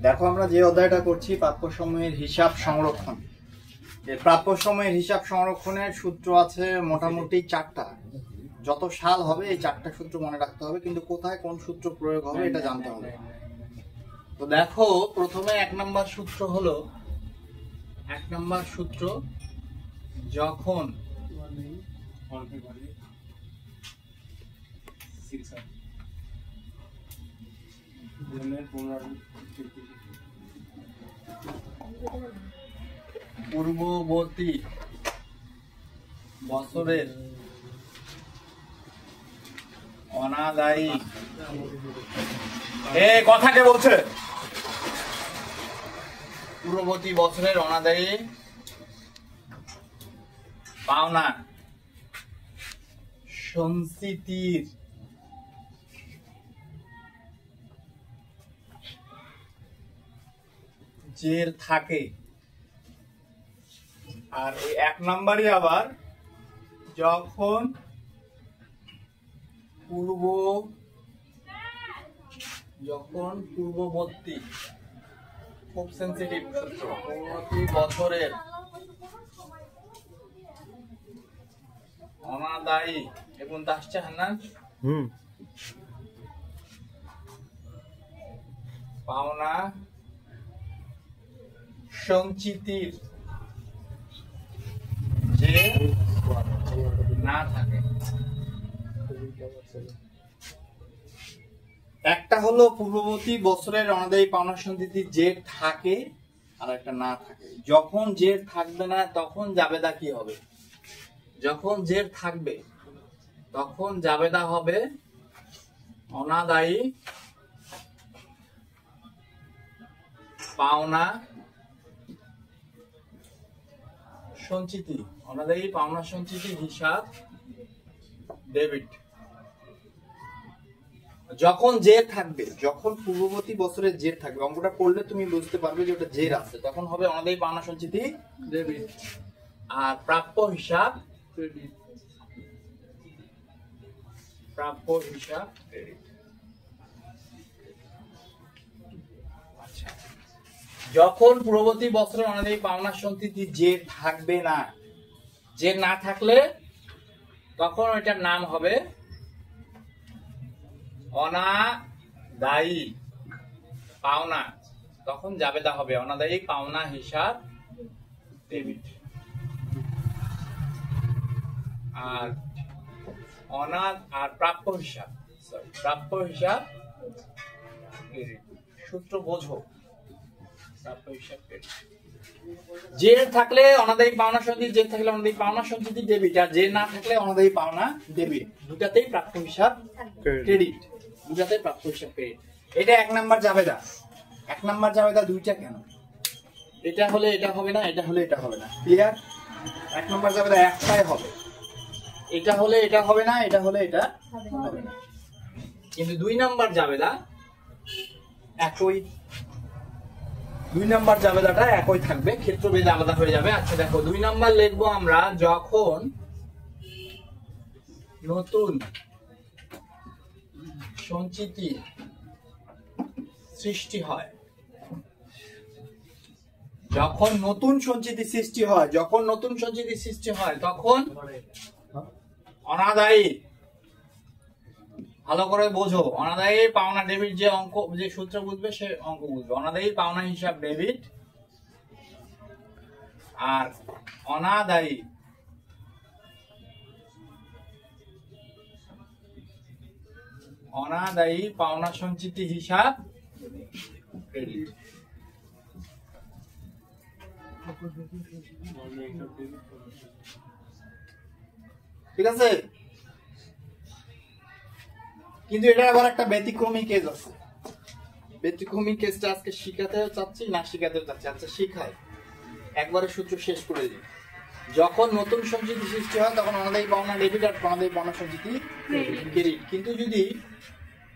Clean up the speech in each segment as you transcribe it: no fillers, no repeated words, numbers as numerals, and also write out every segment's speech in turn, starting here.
দেখো আমরা যে অধ্যায়টা করছি প্রাপ্য সময়ের হিসাব সংরক্ষণ। এই প্রাপ্য সময়ের হিসাব সংরক্ষণের সূত্র আছে মোটামুটি 4টা। যত সাল হবে এই 4টা সূত্র মনে রাখতে হবে, কিন্তু কোথায় কোন সূত্র প্রয়োগ হবে এটা জানতে হবে। তো দেখো প্রথমে 1 নম্বর সূত্র হলো, 1 নম্বর সূত্র যখন পূর্ববর্তী বছরের অনাদায়ী কথা কে বলছে? পূর্ববর্তী বছরের অনাদায়ী পাওনা সঞ্চিতির জের থাকে। আর এই 1 নম্বরই আবার যখন পূর্ববর্তী, খুব সেনসিটিভ সূত্র, পূর্ববর্তী বছরের অনাদায়ী এবং আসছে হান্নান পাওনা সঞ্চিতির যে না থাকে। একটা হলো পূর্ববর্তী বছরের অনাদায়ী পাওনা সঞ্চিতির যে থাকে, আর একটা না থাকে। যখন যে থাকবে না তখন জাবেদা কি হবে? যখন যে থাকবে তখন জাবেদা হবে অনাদায়ী পাওনা সঞ্চিতি, অনাদায়ী পাওনা সঞ্চিতি হিসাব ডেবিট। যখন জের থাকবে, যখন পূর্ববর্তী বছরের জের থাকবে, অঙ্কটা পড়লে তুমি বুঝতে পারবে যে ওটা জের আছে, তখন হবে অনাদায়ী পাওনা সঞ্চিতি ডেবিট। আর প্রাপ্য হিসাব ক্রেডিট, প্রাপ্য হিসাব ক্রেডিট। আচ্ছা, যখন পূর্ববর্তী বছরের অনাদায়ী পাওনা সঞ্চিতি জের থাকবে না, জের না থাকলে তখন এটার নাম হবে অনাদায়ী পাওনা, তখন জাবেদা হবে অনাদায়ী পাওনা হিসাব ডেবিট। আর প্রাপ্য হিসাব, প্রাপ্য হিসাব ক্রেডিট। সূত্র বোঝো, প্রাপ্য হিসাব ক্রেডিট। জের থাকলে অনাদায়ী পাওনা সঞ্চিতি, জের থাকলে অনাদায়ী পাওনা সঞ্চিতি ডেবিট, আর জের না থাকলে অনাদায়ী পাওনা ডেবিট। দুটাতেই প্রাপ্য হিসাব ক্রেডিট, দুটাতেই প্রাপ্য হিসাব ক্রেডিট। এটা 1 নম্বর জাবেদা। 1 নম্বর জাবেদা দুইটা কেন? এটা হলে এটা হবে না, এটা হলে এটা হবে না। ক্লিয়ার? 1 নম্বর জাবেদা একটাই হবে, এটা হলে এটা হবে না, এটা হলে এটা হবে না। কিন্তু 2 নম্বর জাবেদা একই, 2 নম্বর জাবেদাটা একই থাকবে, ক্ষেত্রভেদে আলাদা হয়ে যাবে। আচ্ছা দেখো 2 নম্বর লিখবো আমরা, যখন নতুন সঞ্চিতি সৃষ্টি হয়, যখন নতুন সঞ্চিতি সৃষ্টি হয়, যখন নতুন সঞ্চিতি সৃষ্টি হয় তখন অনাদায়ী, ভালো করে বোঝো, অনাদায়ী পাওনা ডেবিট, যে অঙ্ক, যে সূত্র বুঝবে সে অঙ্ক বুঝবে। অনাদায়ী পাওনা হিসাব ডেবিট, আর অনাদায়ী পাওনা সঞ্চিতি হিসাব ক্রেডিট। ঠিক আছে? কিন্তু এটা আবার একটা ব্যতিক্রমী কেস আছে। ব্যতিক্রমী কেসটা আজকে শিখাতে চাচ্ছি না শিখাতে চাচ্ছি। আচ্ছা শিখাই, একবারে সূত্র শেষ করে দিই। যখন নতুন সঞ্চিতি সৃষ্টি হয় তখন অনাদায়ী পাওনা ডেবিট, আর অনাদায়ী পাওনা সঞ্চিতি ক্রেডিট। কিন্তু যদি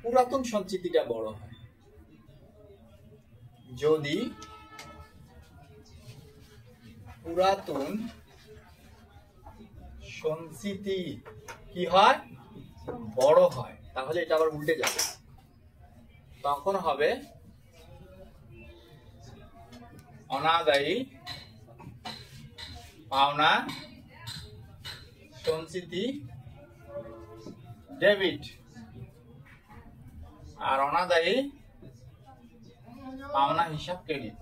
পুরাতন সঞ্চিতিটা বড় হয়, যদি পুরাতন সঞ্চিতি কি হয়, বড় হয়, তাহলে এটা আবার উল্টে যাবে। তখন হবে অনাদায়ী পাওনা সঞ্চিতি ডেবিট, আর অনাদায়ী পাওনা হিসাব ক্রেডিট।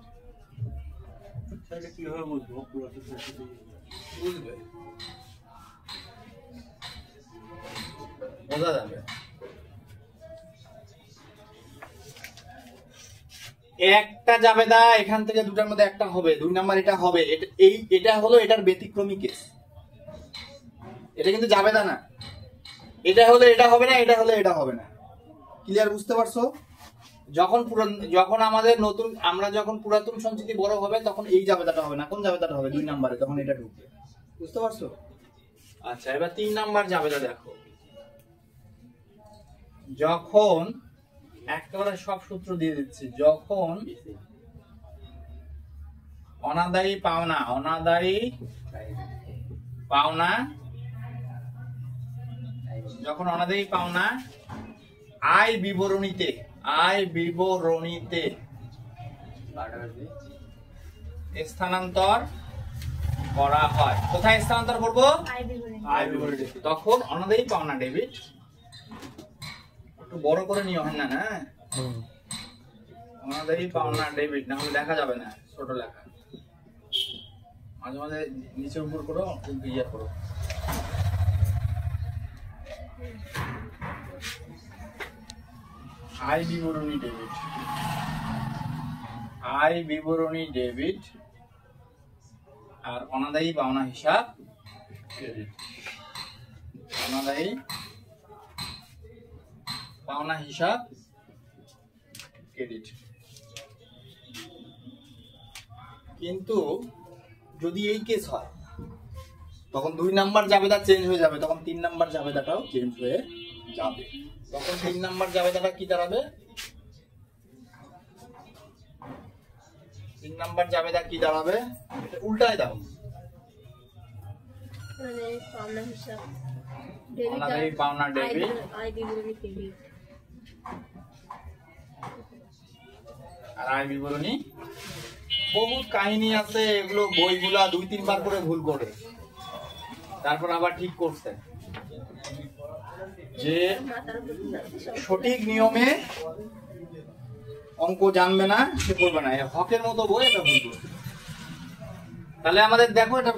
কিভাবে বুঝবো? বুঝবে, বোঝা যাবে। একটা জাবেদা এখান থেকে দুটার মধ্যে একটা হবে, 2 নাম্বার এটা হবে। এটা হলো এটার ব্যতিক্রমী কেস। এটা কিন্তু জাবেদা না। এটা হলে এটা হবে না, এটা হলে এটা হবে না। ক্লিয়ার, বুঝতে পারছো? যখন আমাদের নতুন, আমরা যখন পুরাতন সঞ্চিতি বড় হবে তখন এই জাবেদাটা হবে না। কোন জাবেদাটা হবে? 2 নাম্বারে, তখন এটা ঢুকবে। বুঝতে পারছো? আচ্ছা, এবার 3 নাম্বার জাবেদা দেখো। যখন একেবারে সব সূত্র দিয়ে দিচ্ছি, যখন অনাদায়ী পাওনা যখন অনাদায়ী পাওনা আয় বিবরণীতে স্থানান্তর করা হয়। কোথায় স্থানান্তর করবো? আয় বিবরণীতে। তখন অনাদায়ী পাওনা ডেবিট, একটু বড় করে নিও, হয় না? অনাদায়ী পাওনা ডেবিট, না হলে দেখা যাবে না, ছোট লেখা। মাঝে মাঝে নিচে উপর করো, ইয়ে করো। আয় বিবরণী ডেবিট, আর অনাদায়ী পাওনা হিসাব ক্রেডিট। অনাদায়ী পাওনা হিসাব ক্রেডিট। কিন্তু যদি এই কেস হয় তখন 2 নাম্বার জাবেদা চেঞ্জ হয়ে যাবে, তখন 3 নাম্বার জাবেদাটাও চেঞ্জ হয়ে যাবে। তখন 3 নাম্বার জাবেদাটা কি দাঁড়াবে? 3 নাম্বার জাবেদা কি দাঁড়াবে? এটা উল্টায় দাও। অনাদায়ী পাওনা ডেবিট, আর আয় বিবরণী। বহুত কাহিনী আছে, এগুলো বইগুলা 2-3 বার করে ভুল করে তারপর আবার ঠিক করছে। যে সঠিক নিয়মে অঙ্ক জানবে না সে করবে না, হকের মতো বই এটা ভুল করবে। তাহলে আমাদের দেখো এটা